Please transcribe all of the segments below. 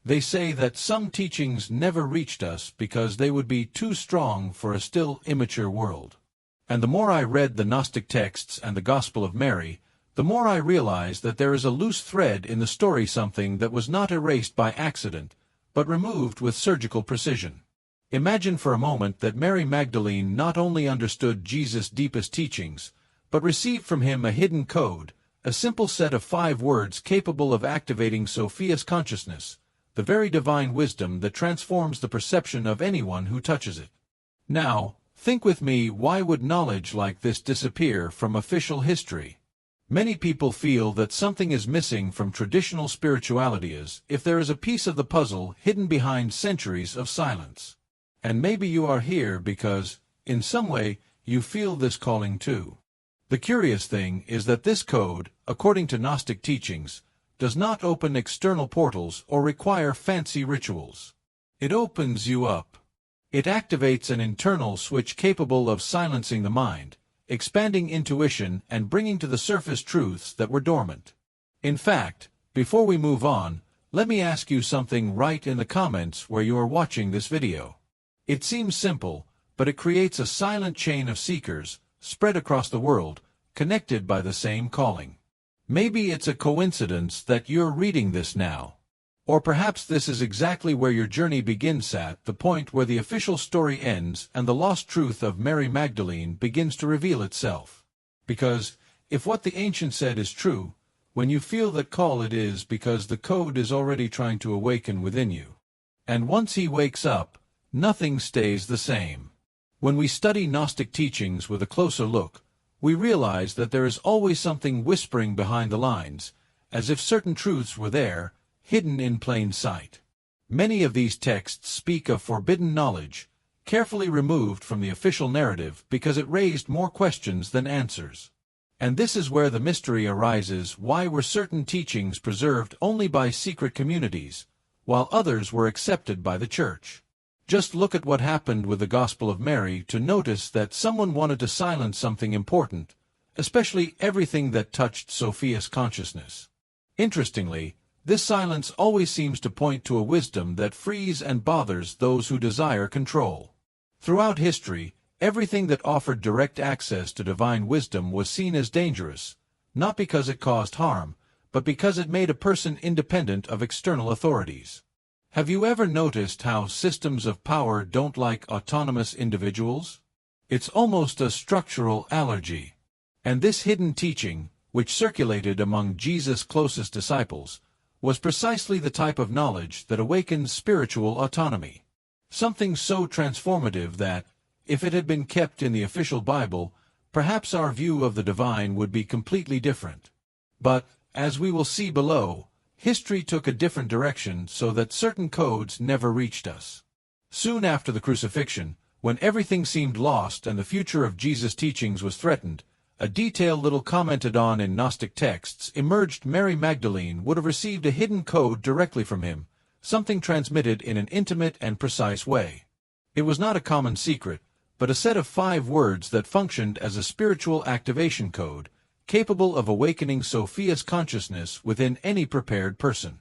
They say that some teachings never reached us because they would be too strong for a still immature world. And the more I read the Gnostic texts and the Gospel of Mary, the more I realized that there is a loose thread in the story, something that was not erased by accident, but removed with surgical precision. Imagine for a moment that Mary Magdalene not only understood Jesus' deepest teachings, but received from him a hidden code, a simple set of 5 words capable of activating Sophia's consciousness, the very divine wisdom that transforms the perception of anyone who touches it. Now, think with me, why would knowledge like this disappear from official history? Many people feel that something is missing from traditional spirituality, as if there is a piece of the puzzle hidden behind centuries of silence. And maybe you are here because, in some way, you feel this calling too. The curious thing is that this code, according to Gnostic teachings, does not open external portals or require fancy rituals. It opens you up. It activates an internal switch capable of silencing the mind, expanding intuition, and bringing to the surface truths that were dormant. In fact, before we move on, let me ask you something right in the comments where you are watching this video. It seems simple, but it creates a silent chain of seekers, spread across the world, connected by the same calling. Maybe it's a coincidence that you're reading this now. Or perhaps this is exactly where your journey begins, at the point where the official story ends and the lost truth of Mary Magdalene begins to reveal itself. Because, if what the ancient said is true, when you feel that call, it is because the code is already trying to awaken within you. And once he wakes up, nothing stays the same. When we study Gnostic teachings with a closer look, we realize that there is always something whispering behind the lines, as if certain truths were there, hidden in plain sight. Many of these texts speak of forbidden knowledge, carefully removed from the official narrative because it raised more questions than answers. And this is where the mystery arises: why were certain teachings preserved only by secret communities, while others were accepted by the Church? Just look at what happened with the Gospel of Mary to notice that someone wanted to silence something important, especially everything that touched Sophia's consciousness. Interestingly, this silence always seems to point to a wisdom that frees and bothers those who desire control. Throughout history, everything that offered direct access to divine wisdom was seen as dangerous, not because it caused harm, but because it made a person independent of external authorities. Have you ever noticed how systems of power don't like autonomous individuals? It's almost a structural allergy. And this hidden teaching, which circulated among Jesus' closest disciples, was precisely the type of knowledge that awakens spiritual autonomy. Something so transformative that, if it had been kept in the official Bible, perhaps our view of the divine would be completely different. But, as we will see below, history took a different direction so that certain codes never reached us. Soon after the crucifixion, when everything seemed lost and the future of Jesus' teachings was threatened, a detail little commented on in Gnostic texts emerged. Mary Magdalene would have received a hidden code directly from him, something transmitted in an intimate and precise way. It was not a common secret, but a set of 5 words that functioned as a spiritual activation code, capable of awakening Sophia's consciousness within any prepared person.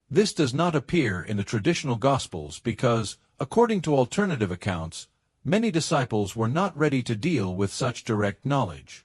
This does not appear in the traditional Gospels because, according to alternative accounts, many disciples were not ready to deal with such direct knowledge.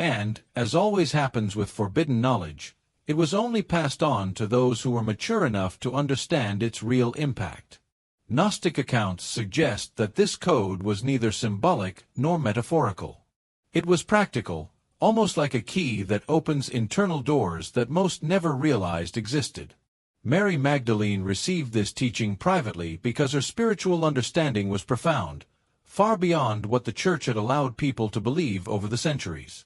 And, as always happens with forbidden knowledge, it was only passed on to those who were mature enough to understand its real impact. Gnostic accounts suggest that this code was neither symbolic nor metaphorical. It was practical, almost like a key that opens internal doors that most never realized existed. Mary Magdalene received this teaching privately because her spiritual understanding was profound, far beyond what the Church had allowed people to believe over the centuries.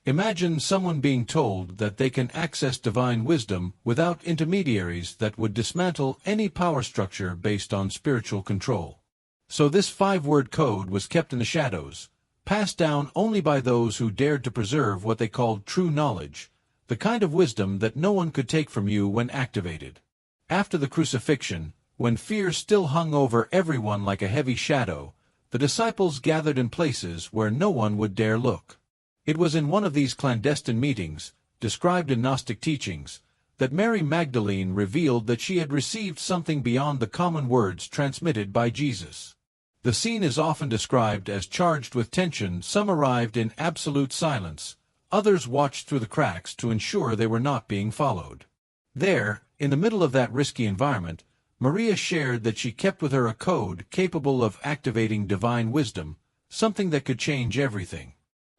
Imagine someone being told that they can access divine wisdom without intermediaries that would dismantle any power structure based on spiritual control. So this 5-word code was kept in the shadows, passed down only by those who dared to preserve what they called true knowledge, the kind of wisdom that no one could take from you when activated. After the crucifixion, when fear still hung over everyone like a heavy shadow, the disciples gathered in places where no one would dare look. It was in one of these clandestine meetings, described in Gnostic teachings, that Mary Magdalene revealed that she had received something beyond the common words transmitted by Jesus. The scene is often described as charged with tension. Some arrived in absolute silence, others watched through the cracks to ensure they were not being followed. There, in the middle of that risky environment, Maria shared that she kept with her a code capable of activating divine wisdom, something that could change everything.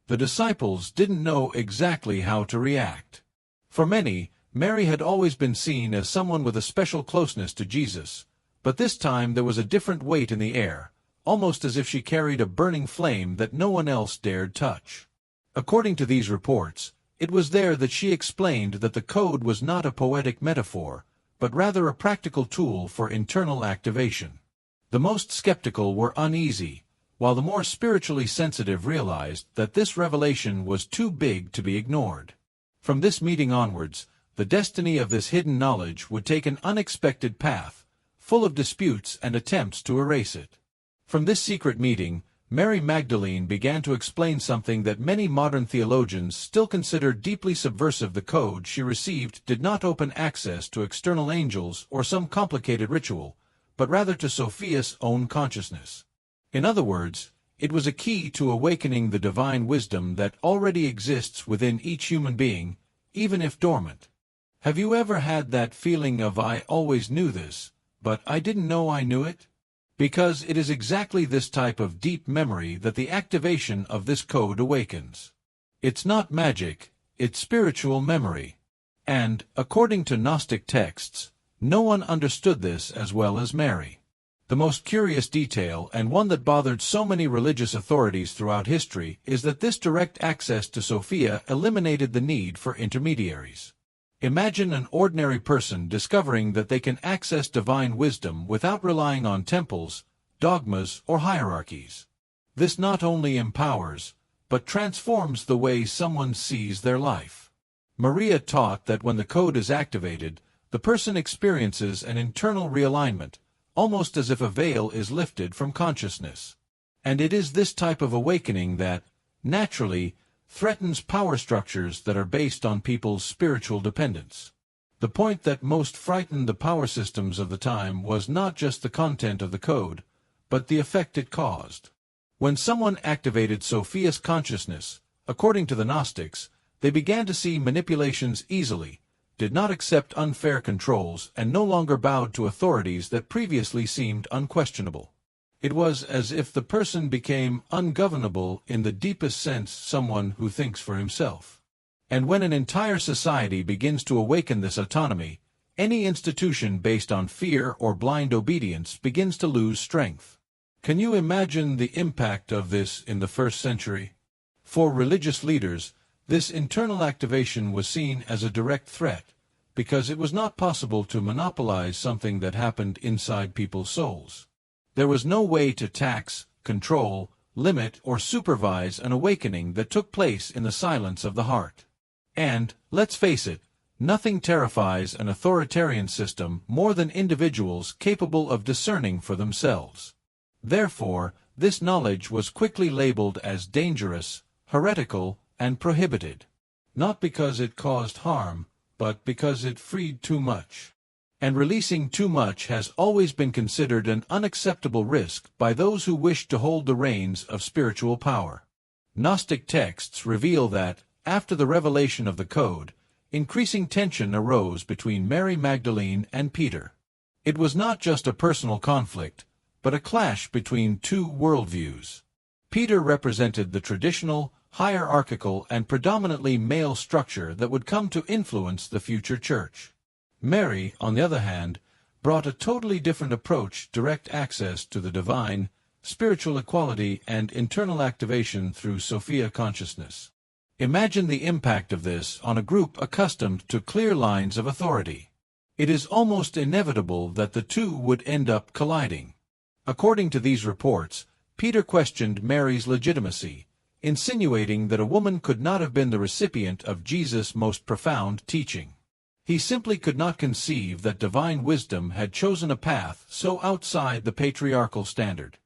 The disciples didn't know exactly how to react. For many, Mary had always been seen as someone with a special closeness to Jesus, but this time there was a different weight in the air, almost as if she carried a burning flame that no one else dared touch. According to these reports, it was there that she explained that the code was not a poetic metaphor, but rather a practical tool for internal activation. The most skeptical were uneasy, while the more spiritually sensitive realized that this revelation was too big to be ignored. From this meeting onwards, the destiny of this hidden knowledge would take an unexpected path, full of disputes and attempts to erase it. From this secret meeting, Mary Magdalene began to explain something that many modern theologians still consider deeply subversive. The code she received did not open access to external angels or some complicated ritual, but rather to Sophia's own consciousness. In other words, it was a key to awakening the divine wisdom that already exists within each human being, even if dormant. Have you ever had that feeling of "I always knew this, but I didn't know I knew it"? Because it is exactly this type of deep memory that the activation of this code awakens. It's not magic, it's spiritual memory. And, according to Gnostic texts, no one understood this as well as Mary. The most curious detail, and one that bothered so many religious authorities throughout history, is that this direct access to Sophia eliminated the need for intermediaries. Imagine an ordinary person discovering that they can access divine wisdom without relying on temples, dogmas, or hierarchies. This not only empowers, but transforms the way someone sees their life. Maria taught that when the code is activated, the person experiences an internal realignment, almost as if a veil is lifted from consciousness. And it is this type of awakening that, naturally, threatens power structures that are based on people's spiritual dependence. The point that most frightened the power systems of the time was not just the content of the code, but the effect it caused. When someone activated Sophia's consciousness, according to the Gnostics, they began to see manipulations easily, did not accept unfair controls, and no longer bowed to authorities that previously seemed unquestionable. It was as if the person became ungovernable in the deepest sense, someone who thinks for himself. And when an entire society begins to awaken this autonomy, any institution based on fear or blind obedience begins to lose strength. Can you imagine the impact of this in the first century? For religious leaders, this internal activation was seen as a direct threat, because it was not possible to monopolize something that happened inside people's souls. There was no way to tax, control, limit, or supervise an awakening that took place in the silence of the heart. And, let's face it, nothing terrifies an authoritarian system more than individuals capable of discerning for themselves. Therefore, this knowledge was quickly labeled as dangerous, heretical, and prohibited. Not because it caused harm, but because it freed too much. And releasing too much has always been considered an unacceptable risk by those who wish to hold the reins of spiritual power. Gnostic texts reveal that, after the revelation of the code, increasing tension arose between Mary Magdalene and Peter. It was not just a personal conflict, but a clash between two worldviews. Peter represented the traditional, hierarchical, and predominantly male structure that would come to influence the future church. Mary, on the other hand, brought a totally different approach: direct access to the divine, spiritual equality, and internal activation through Sophia consciousness. Imagine the impact of this on a group accustomed to clear lines of authority. It is almost inevitable that the two would end up colliding. According to these reports, Peter questioned Mary's legitimacy, insinuating that a woman could not have been the recipient of Jesus' most profound teaching. He simply could not conceive that divine wisdom had chosen a path so outside the patriarchal standard.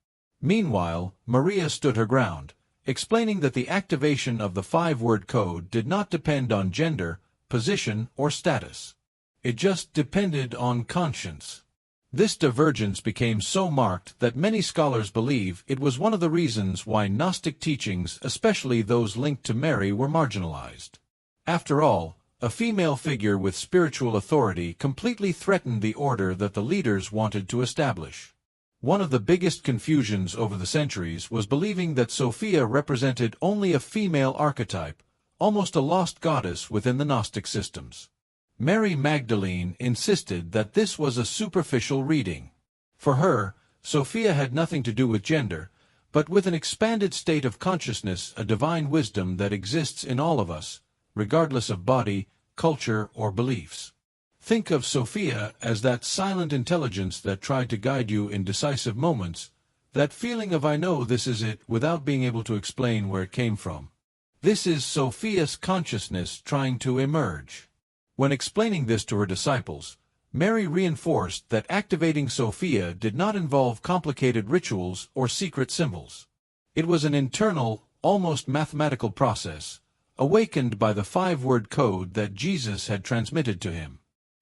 Meanwhile, Maria stood her ground, explaining that the activation of the 5-word code did not depend on gender, position, or status. It just depended on conscience. This divergence became so marked that many scholars believe it was one of the reasons why Gnostic teachings, especially those linked to Mary, were marginalized. After all, a female figure with spiritual authority completely threatened the order that the leaders wanted to establish. One of the biggest confusions over the centuries was believing that Sophia represented only a female archetype, almost a lost goddess within the Gnostic systems. Mary Magdalene insisted that this was a superficial reading. For her, Sophia had nothing to do with gender, but with an expanded state of consciousness, a divine wisdom that exists in all of us, regardless of body, culture, or beliefs. Think of Sophia as that silent intelligence that tried to guide you in decisive moments, that feeling of "I know this is it" without being able to explain where it came from. This is Sophia's consciousness trying to emerge. When explaining this to her disciples, Mary reinforced that activating Sophia did not involve complicated rituals or secret symbols. It was an internal, almost mathematical process, awakened by the 5-word code that Jesus had transmitted to him.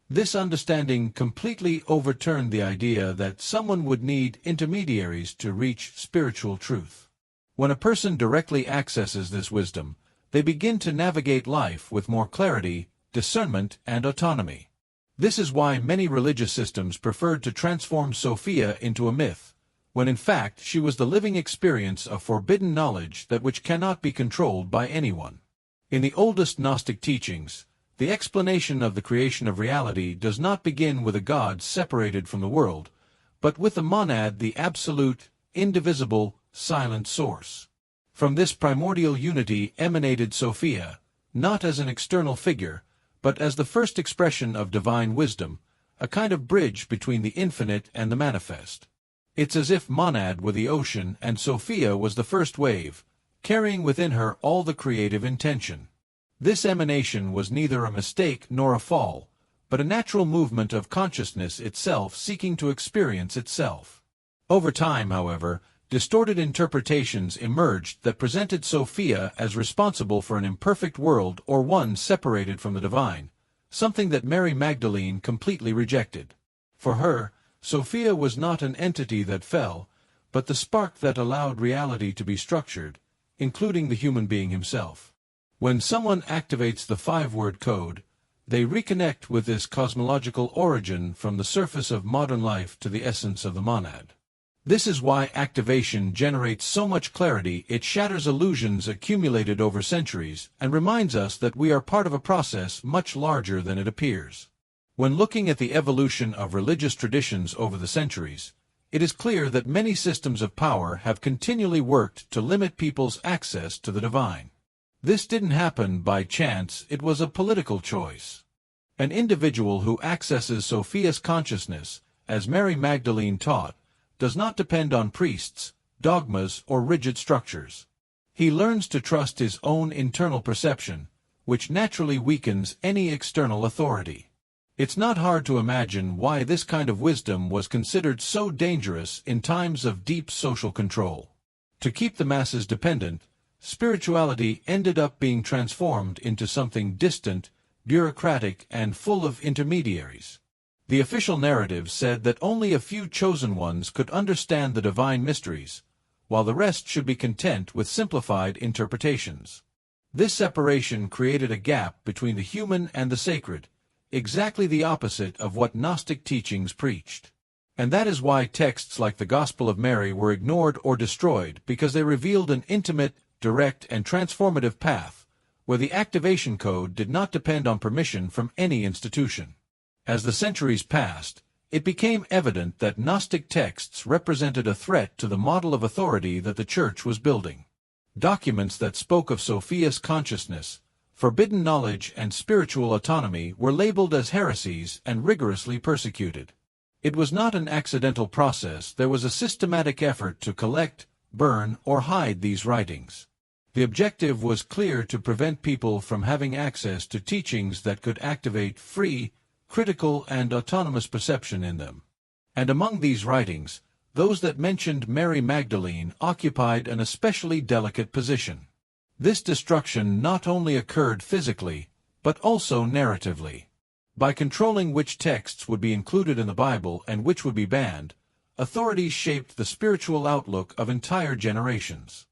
This understanding completely overturned the idea that someone would need intermediaries to reach spiritual truth. When a person directly accesses this wisdom, they begin to navigate life with more clarity, discernment, and autonomy. This is why many religious systems preferred to transform Sophia into a myth, when in fact she was the living experience of forbidden knowledge that which cannot be controlled by anyone. In the oldest Gnostic teachings, the explanation of the creation of reality does not begin with a God separated from the world, but with the monad, the absolute, indivisible, silent source. From this primordial unity emanated Sophia, not as an external figure, but as the first expression of divine wisdom, a kind of bridge between the infinite and the manifest. It's as if monad were the ocean and Sophia was the first wave, carrying within her all the creative intention. This emanation was neither a mistake nor a fall, but a natural movement of consciousness itself seeking to experience itself. Over time, however, distorted interpretations emerged that presented Sophia as responsible for an imperfect world or one separated from the divine, something that Mary Magdalene completely rejected. For her, Sophia was not an entity that fell, but the spark that allowed reality to be structured, including the human being himself. When someone activates the 5-word code, they reconnect with this cosmological origin from the surface of modern life to the essence of the monad. This is why activation generates so much clarity. It shatters illusions accumulated over centuries and reminds us that we are part of a process much larger than it appears. When looking at the evolution of religious traditions over the centuries, it is clear that many systems of power have continually worked to limit people's access to the divine. This didn't happen by chance, it was a political choice. An individual who accesses Sophia's consciousness, as Mary Magdalene taught, does not depend on priests, dogmas, or rigid structures. He learns to trust his own internal perception, which naturally weakens any external authority. It's not hard to imagine why this kind of wisdom was considered so dangerous in times of deep social control. To keep the masses dependent, spirituality ended up being transformed into something distant, bureaucratic, and full of intermediaries. The official narrative said that only a few chosen ones could understand the divine mysteries, while the rest should be content with simplified interpretations. This separation created a gap between the human and the sacred, exactly the opposite of what Gnostic teachings preached. And that is why texts like the Gospel of Mary were ignored or destroyed, because they revealed an intimate, direct, and transformative path, where the activation code did not depend on permission from any institution. As the centuries passed, it became evident that Gnostic texts represented a threat to the model of authority that the Church was building. Documents that spoke of Sophia's consciousness, forbidden knowledge, and spiritual autonomy were labeled as heresies and rigorously persecuted. It was not an accidental process. There was a systematic effort to collect, burn, or hide these writings. The objective was clear: to prevent people from having access to teachings that could activate free, critical, and autonomous perception in them. And among these writings, those that mentioned Mary Magdalene occupied an especially delicate position. This destruction not only occurred physically, but also narratively. By controlling which texts would be included in the Bible and which would be banned, authorities shaped the spiritual outlook of entire generations.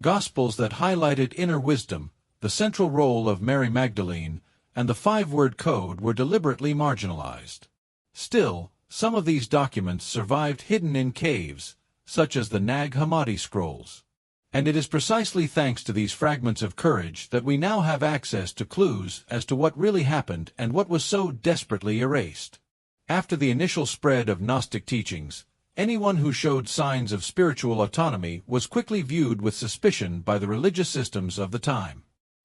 Gospels that highlighted inner wisdom, the central role of Mary Magdalene, and the five-word code were deliberately marginalized. Still, some of these documents survived hidden in caves, such as the Nag Hammadi scrolls. And it is precisely thanks to these fragments of courage that we now have access to clues as to what really happened and what was so desperately erased. After the initial spread of Gnostic teachings, anyone who showed signs of spiritual autonomy was quickly viewed with suspicion by the religious systems of the time.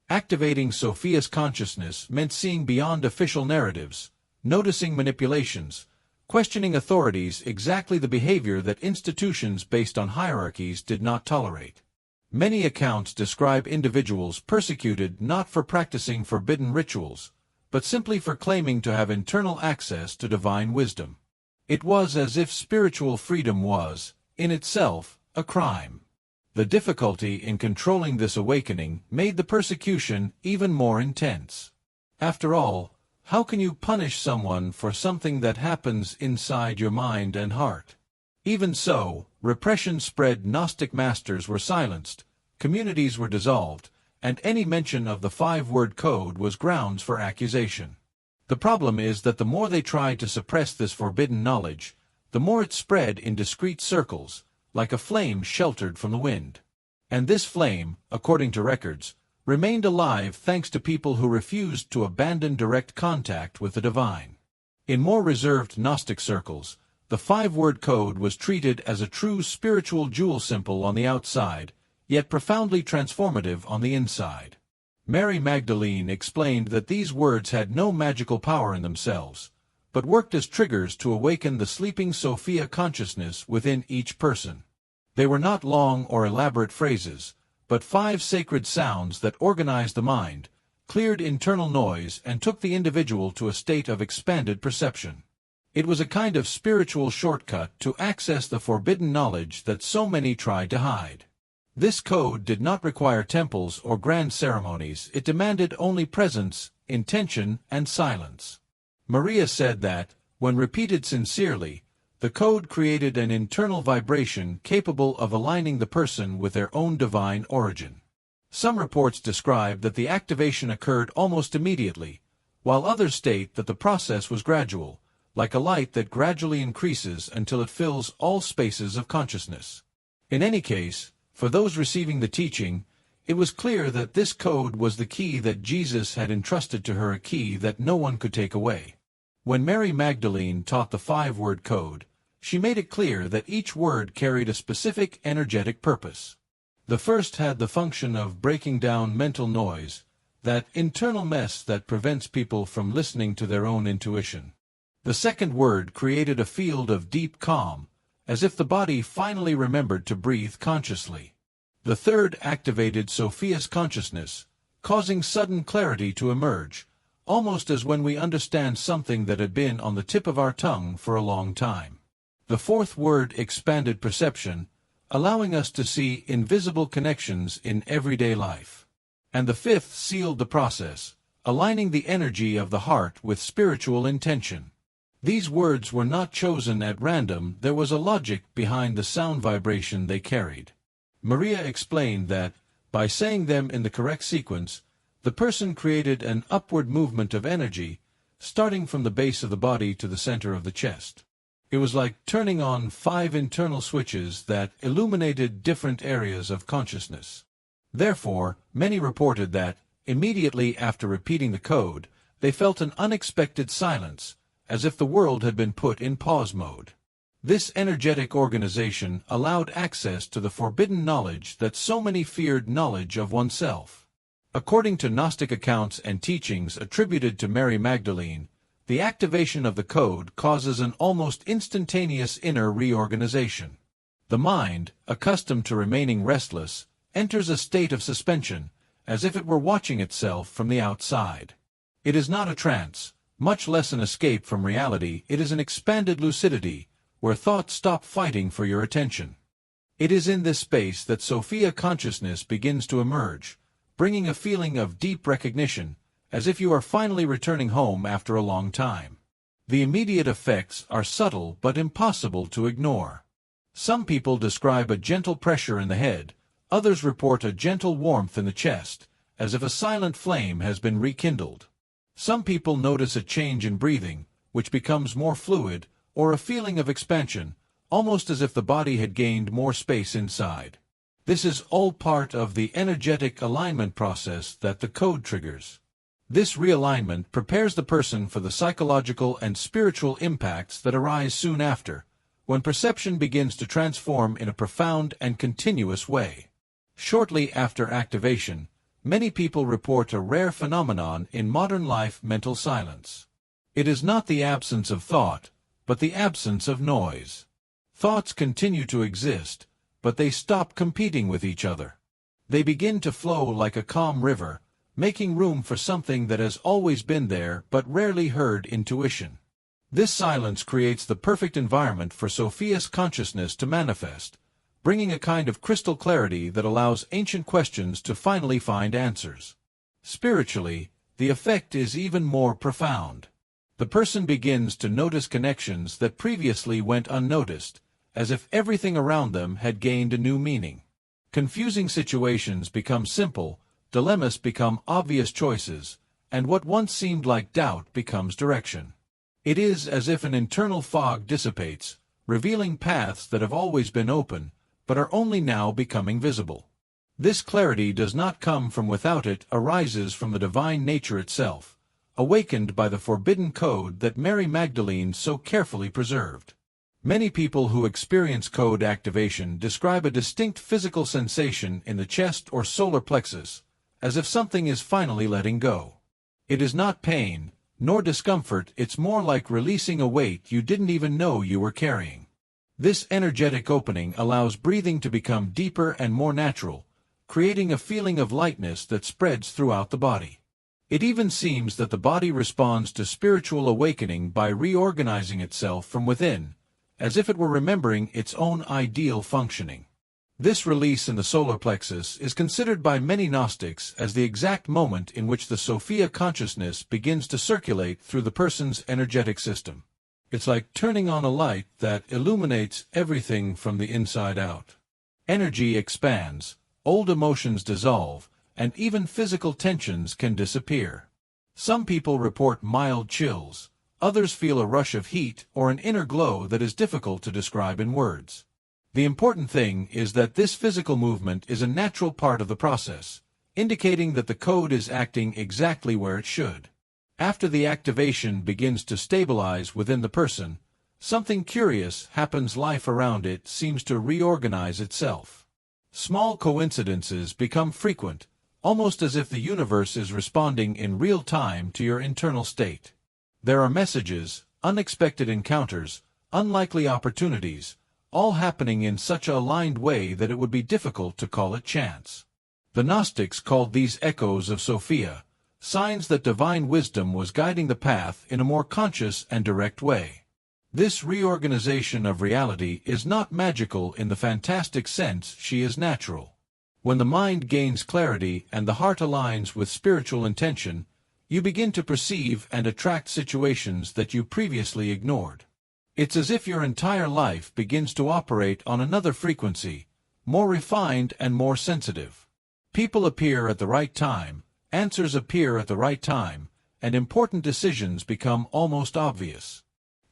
Activating Sophia's consciousness meant seeing beyond official narratives, noticing manipulations, questioning authorities, exactly the behavior that institutions based on hierarchies did not tolerate. Many accounts describe individuals persecuted not for practicing forbidden rituals, but simply for claiming to have internal access to divine wisdom. It was as if spiritual freedom was, in itself, a crime. The difficulty in controlling this awakening made the persecution even more intense. After all, how can you punish someone for something that happens inside your mind and heart? Even so, repression spread. Gnostic masters were silenced, communities were dissolved, and any mention of the five-word code was grounds for accusation. The problem is that the more they tried to suppress this forbidden knowledge, the more it spread in discreet circles, like a flame sheltered from the wind. And this flame, according to records, remained alive thanks to people who refused to abandon direct contact with the divine. In more reserved Gnostic circles, the five-word code was treated as a true spiritual jewel, simple on the outside, yet profoundly transformative on the inside. Mary Magdalene explained that these words had no magical power in themselves, but worked as triggers to awaken the sleeping Sophia consciousness within each person. They were not long or elaborate phrases, but five sacred sounds that organized the mind, cleared internal noise, and took the individual to a state of expanded perception. It was a kind of spiritual shortcut to access the forbidden knowledge that so many tried to hide. This code did not require temples or grand ceremonies. It demanded only presence, intention, and silence. Maria said that, when repeated sincerely, the code created an internal vibration capable of aligning the person with their own divine origin. Some reports describe that the activation occurred almost immediately, while others state that the process was gradual, like a light that gradually increases until it fills all spaces of consciousness. In any case, for those receiving the teaching, it was clear that this code was the key that Jesus had entrusted to her, a key that no one could take away. When Mary Magdalene taught the five-word code, she made it clear that each word carried a specific energetic purpose. The first had the function of breaking down mental noise, that internal mess that prevents people from listening to their own intuition. The second word created a field of deep calm, as if the body finally remembered to breathe consciously. The third activated Sophia's consciousness, causing sudden clarity to emerge, almost as when we understand something that had been on the tip of our tongue for a long time. The fourth word expanded perception, allowing us to see invisible connections in everyday life. And the fifth sealed the process, aligning the energy of the heart with spiritual intention. These words were not chosen at random. There was a logic behind the sound vibration they carried. Maria explained that, by saying them in the correct sequence, the person created an upward movement of energy, starting from the base of the body to the center of the chest. It was like turning on 5 internal switches that illuminated different areas of consciousness. Therefore, many reported that, immediately after repeating the code, they felt an unexpected silence, as if the world had been put in pause mode. This energetic organization allowed access to the forbidden knowledge that so many feared, knowledge of oneself. According to Gnostic accounts and teachings attributed to Mary Magdalene, the activation of the code causes an almost instantaneous inner reorganization. The mind, accustomed to remaining restless, enters a state of suspension, as if it were watching itself from the outside. It is not a trance, much less an escape from reality. It is an expanded lucidity, where thoughts stop fighting for your attention. It is in this space that Sophia consciousness begins to emerge, bringing a feeling of deep recognition, as if you are finally returning home after a long time. The immediate effects are subtle but impossible to ignore. Some people describe a gentle pressure in the head, others report a gentle warmth in the chest, as if a silent flame has been rekindled. Some people notice a change in breathing, which becomes more fluid, or a feeling of expansion, almost as if the body had gained more space inside. This is all part of the energetic alignment process that the code triggers. This realignment prepares the person for the psychological and spiritual impacts that arise soon after, when perception begins to transform in a profound and continuous way. Shortly after activation, many people report a rare phenomenon in modern life: mental silence. It is not the absence of thought, but the absence of noise. Thoughts continue to exist, but they stop competing with each other. They begin to flow like a calm river, making room for something that has always been there but rarely heard: intuition. This silence creates the perfect environment for Sophia's consciousness to manifest, bringing a kind of crystal clarity that allows ancient questions to finally find answers. Spiritually, the effect is even more profound. The person begins to notice connections that previously went unnoticed, as if everything around them had gained a new meaning. Confusing situations become simple, dilemmas become obvious choices, and what once seemed like doubt becomes direction. It is as if an internal fog dissipates, revealing paths that have always been open, but are only now becoming visible. This clarity does not come from without, it arises from the divine nature itself, awakened by the forbidden code that Mary Magdalene so carefully preserved. Many people who experience code activation describe a distinct physical sensation in the chest or solar plexus, as if something is finally letting go. It is not pain, nor discomfort, it's more like releasing a weight you didn't even know you were carrying. This energetic opening allows breathing to become deeper and more natural, creating a feeling of lightness that spreads throughout the body. It even seems that the body responds to spiritual awakening by reorganizing itself from within, as if it were remembering its own ideal functioning. This release in the solar plexus is considered by many Gnostics as the exact moment in which the Sophia consciousness begins to circulate through the person's energetic system. It's like turning on a light that illuminates everything from the inside out. Energy expands, old emotions dissolve, and even physical tensions can disappear. Some people report mild chills, others feel a rush of heat or an inner glow that is difficult to describe in words. The important thing is that this physical movement is a natural part of the process, indicating that the code is acting exactly where it should. After the activation begins to stabilize within the person, something curious happens. Life around it seems to reorganize itself. Small coincidences become frequent, almost as if the universe is responding in real time to your internal state. There are messages, unexpected encounters, unlikely opportunities, all happening in such a aligned way that it would be difficult to call it chance. The Gnostics called these echoes of Sophia, signs that divine wisdom was guiding the path in a more conscious and direct way. This reorganization of reality is not magical in the fantastic sense; she is natural. When the mind gains clarity and the heart aligns with spiritual intention, you begin to perceive and attract situations that you previously ignored. It's as if your entire life begins to operate on another frequency, more refined and more sensitive. People appear at the right time, answers appear at the right time, and important decisions become almost obvious.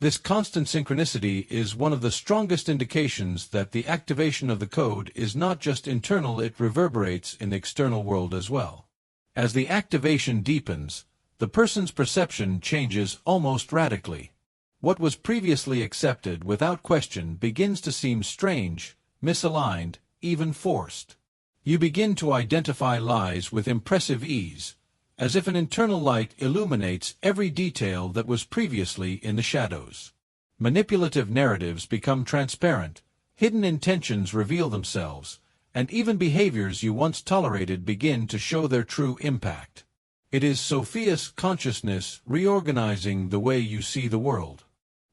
This constant synchronicity is one of the strongest indications that the activation of the code is not just internal; it reverberates in the external world as well. As the activation deepens, the person's perception changes almost radically. What was previously accepted without question begins to seem strange, misaligned, even forced. You begin to identify lies with impressive ease, as if an internal light illuminates every detail that was previously in the shadows. Manipulative narratives become transparent, hidden intentions reveal themselves, and even behaviors you once tolerated begin to show their true impact. It is Sophia's consciousness reorganizing the way you see the world.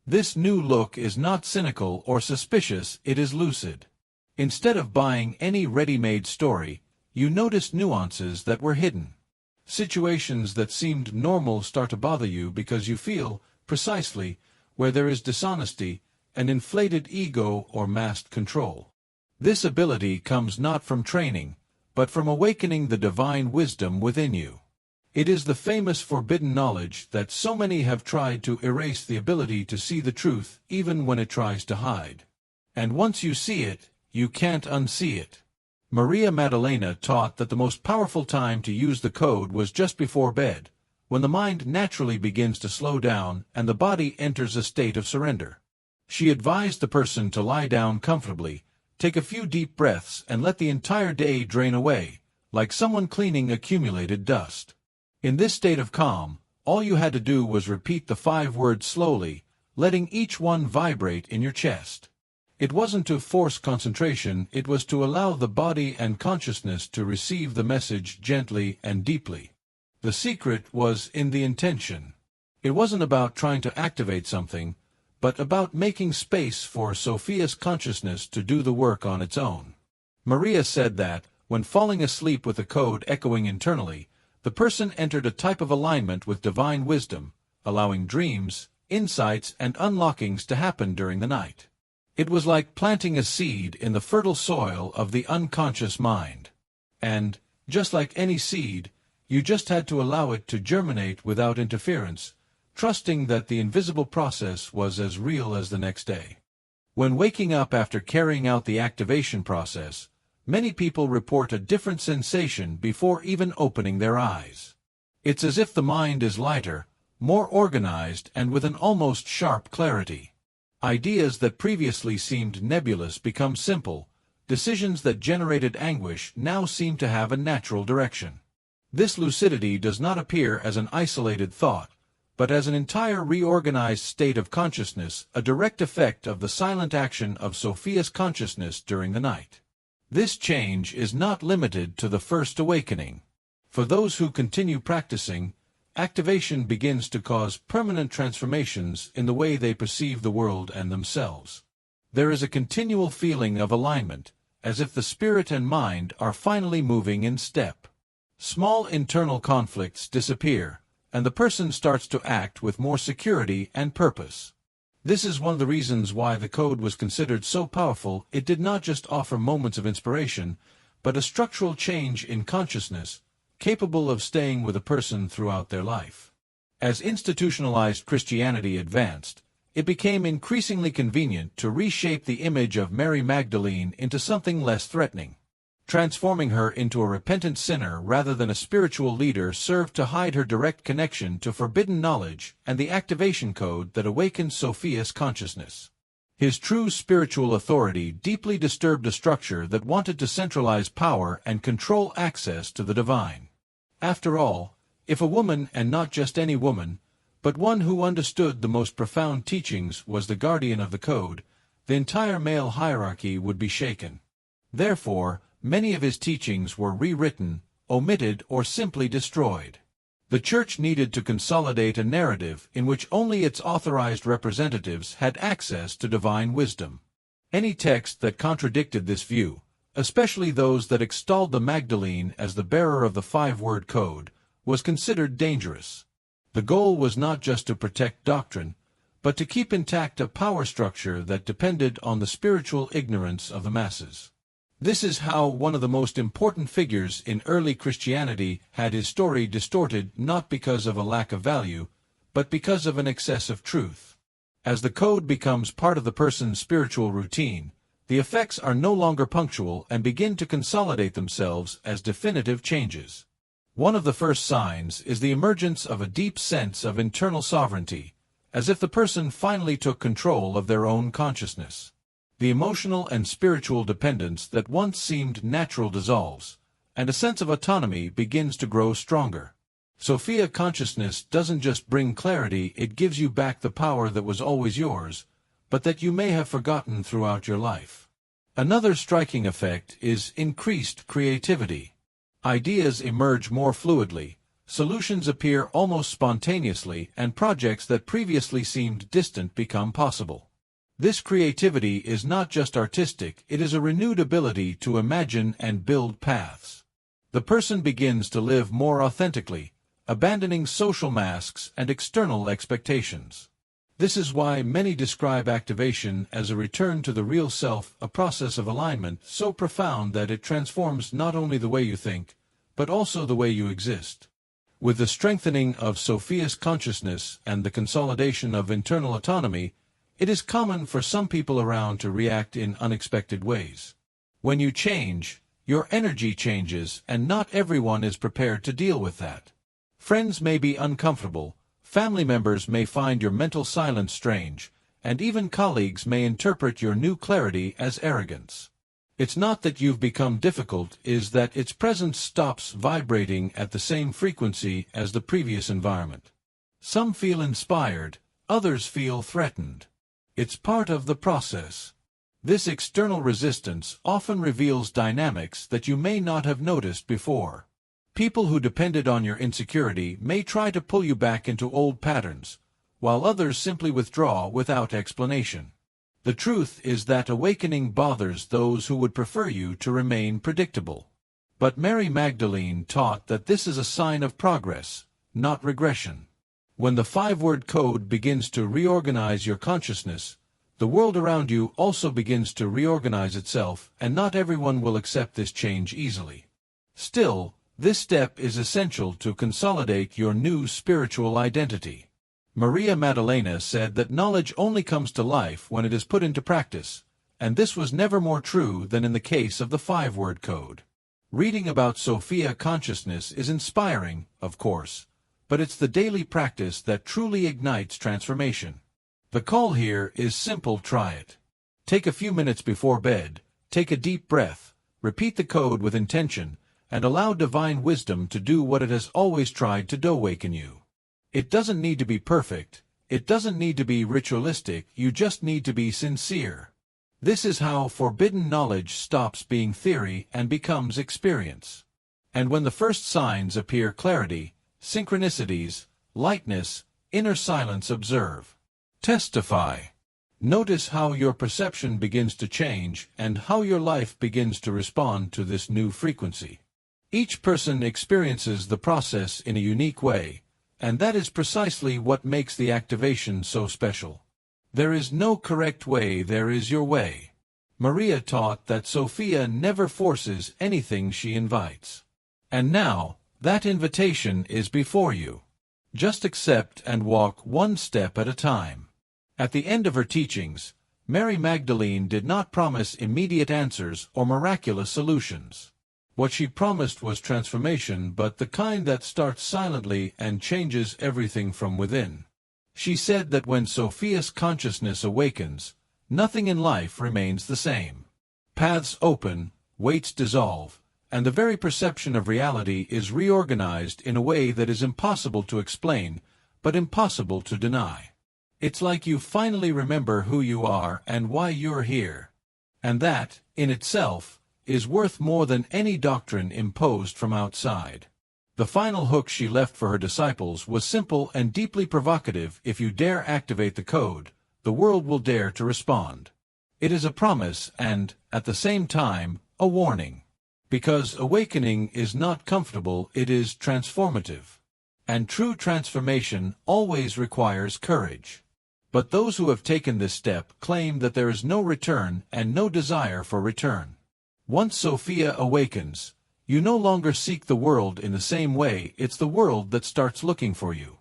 This new look is not cynical or suspicious; it is lucid. Instead of buying any ready-made story, you notice nuances that were hidden. Situations that seemed normal start to bother you because you feel, precisely, where there is dishonesty, an inflated ego or masked control. This ability comes not from training, but from awakening the divine wisdom within you. It is the famous forbidden knowledge that so many have tried to erase the ability to see the truth even when it tries to hide. And once you see it, you can't unsee it. Maria Magdalena taught that the most powerful time to use the code was just before bed, when the mind naturally begins to slow down and the body enters a state of surrender. She advised the person to lie down comfortably, take a few deep breaths and let the entire day drain away, like someone cleaning accumulated dust. In this state of calm, all you had to do was repeat the 5 words slowly, letting each one vibrate in your chest. It wasn't to force concentration, it was to allow the body and consciousness to receive the message gently and deeply. The secret was in the intention. It wasn't about trying to activate something, but about making space for Sophia's consciousness to do the work on its own. Maria said that, when falling asleep with the code echoing internally, the person entered a type of alignment with divine wisdom, allowing dreams, insights, and unlockings to happen during the night. It was like planting a seed in the fertile soil of the unconscious mind. And, just like any seed, you just had to allow it to germinate without interference, trusting that the invisible process was as real as the next day. When waking up after carrying out the activation process, many people report a different sensation before even opening their eyes. It's as if the mind is lighter, more organized, and with an almost sharp clarity. Ideas that previously seemed nebulous become simple. Decisions that generated anguish now seem to have a natural direction. This lucidity does not appear as an isolated thought, but as an entire reorganized state of consciousness, a direct effect of the silent action of Sophia's consciousness during the night. This change is not limited to the first awakening. For those who continue practicing, activation begins to cause permanent transformations in the way they perceive the world and themselves. There is a continual feeling of alignment, as if the spirit and mind are finally moving in step. Small internal conflicts disappear, and the person starts to act with more security and purpose. This is one of the reasons why the code was considered so powerful. It did not just offer moments of inspiration, but a structural change in consciousness, capable of staying with a person throughout their life. As institutionalized Christianity advanced, it became increasingly convenient to reshape the image of Mary Magdalene into something less threatening. Transforming her into a repentant sinner rather than a spiritual leader served to hide her direct connection to forbidden knowledge and the activation code that awakened Sophia's consciousness. His true spiritual authority deeply disturbed a structure that wanted to centralize power and control access to the divine. After all, if a woman, and not just any woman, but one who understood the most profound teachings, was the guardian of the code, the entire male hierarchy would be shaken. Therefore, many of his teachings were rewritten, omitted, or simply destroyed. The Church needed to consolidate a narrative in which only its authorized representatives had access to divine wisdom. Any text that contradicted this view, especially those that extolled the Magdalene as the bearer of the 5-word code, was considered dangerous. The goal was not just to protect doctrine, but to keep intact a power structure that depended on the spiritual ignorance of the masses. This is how one of the most important figures in early Christianity had his story distorted, not because of a lack of value, but because of an excess of truth. As the code becomes part of the person's spiritual routine, the effects are no longer punctual and begin to consolidate themselves as definitive changes. One of the first signs is the emergence of a deep sense of internal sovereignty, as if the person finally took control of their own consciousness. The emotional and spiritual dependence that once seemed natural dissolves, and a sense of autonomy begins to grow stronger. Sophia consciousness doesn't just bring clarity, it gives you back the power that was always yours, but that you may have forgotten throughout your life. Another striking effect is increased creativity. Ideas emerge more fluidly, solutions appear almost spontaneously, and projects that previously seemed distant become possible. This creativity is not just artistic, it is a renewed ability to imagine and build paths. The person begins to live more authentically, abandoning social masks and external expectations. This is why many describe activation as a return to the real self, a process of alignment so profound that it transforms not only the way you think, but also the way you exist. With the strengthening of Sophia's consciousness and the consolidation of internal autonomy, it is common for some people around to react in unexpected ways. When you change, your energy changes, and not everyone is prepared to deal with that. Friends may be uncomfortable, family members may find your mental silence strange, and even colleagues may interpret your new clarity as arrogance. It's not that you've become difficult, it's that its presence stops vibrating at the same frequency as the previous environment. Some feel inspired, others feel threatened. It's part of the process. This external resistance often reveals dynamics that you may not have noticed before. People who depended on your insecurity may try to pull you back into old patterns, while others simply withdraw without explanation. The truth is that awakening bothers those who would prefer you to remain predictable. But Mary Magdalene taught that this is a sign of progress, not regression. When the 5-word code begins to reorganize your consciousness, the world around you also begins to reorganize itself, and not everyone will accept this change easily. Still, this step is essential to consolidate your new spiritual identity. Maria Magdalena said that knowledge only comes to life when it is put into practice, and this was never more true than in the case of the 5-word code. Reading about Sophia consciousness is inspiring, of course, but it's the daily practice that truly ignites transformation. The call here is simple: try it. Take a few minutes before bed, take a deep breath, repeat the code with intention, and allow divine wisdom to do what it has always tried to awaken you. It doesn't need to be perfect, it doesn't need to be ritualistic, you just need to be sincere. This is how forbidden knowledge stops being theory and becomes experience. And when the first signs appear: clarity, synchronicities, lightness, inner silence, observe. Testify. Notice how your perception begins to change and how your life begins to respond to this new frequency. Each person experiences the process in a unique way, and that is precisely what makes the activation so special. There is no correct way, there is your way. Maria taught that Sophia never forces anything, she invites. And now, that invitation is before you. Just accept and walk one step at a time. At the end of her teachings, Mary Magdalene did not promise immediate answers or miraculous solutions. What she promised was transformation, but the kind that starts silently and changes everything from within. She said that when Sophia's consciousness awakens, nothing in life remains the same. Paths open, weights dissolve, and the very perception of reality is reorganized in a way that is impossible to explain, but impossible to deny. It's like you finally remember who you are and why you're here. And that, in itself, is worth more than any doctrine imposed from outside. The final hook she left for her disciples was simple and deeply provocative: if you dare activate the code, the world will dare to respond. It is a promise and, at the same time, a warning. Because awakening is not comfortable, it is transformative. And true transformation always requires courage. But those who have taken this step claim that there is no return and no desire for return. Once Sophia awakens, you no longer seek the world in the same way, it's the world that starts looking for you.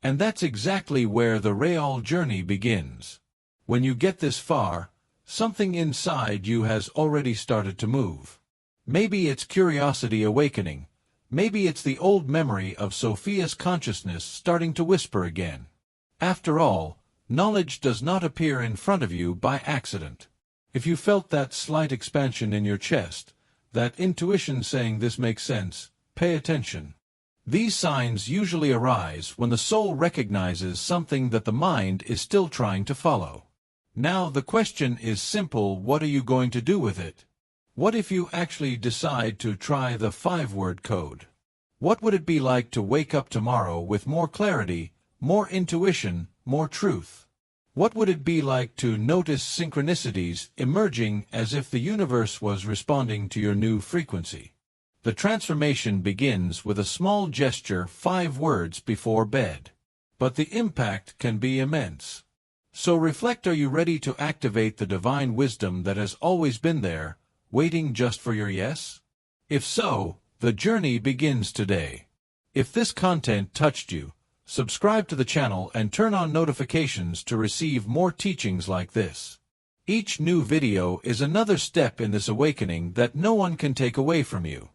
And that's exactly where the real journey begins. When you get this far, something inside you has already started to move. Maybe it's curiosity awakening, maybe it's the old memory of Sophia's consciousness starting to whisper again. After all, knowledge does not appear in front of you by accident. If you felt that slight expansion in your chest, that intuition saying this makes sense, pay attention. These signs usually arise when the soul recognizes something that the mind is still trying to follow. Now the question is simple: what are you going to do with it? What if you actually decide to try the 5-word code? What would it be like to wake up tomorrow with more clarity, more intuition, more truth? What would it be like to notice synchronicities emerging as if the universe was responding to your new frequency? The transformation begins with a small gesture, 5 words before bed. But the impact can be immense. So reflect, are you ready to activate the divine wisdom that has always been there, waiting just for your yes? If so, the journey begins today. If this content touched you, subscribe to the channel and turn on notifications to receive more teachings like this. Each new video is another step in this awakening that no one can take away from you.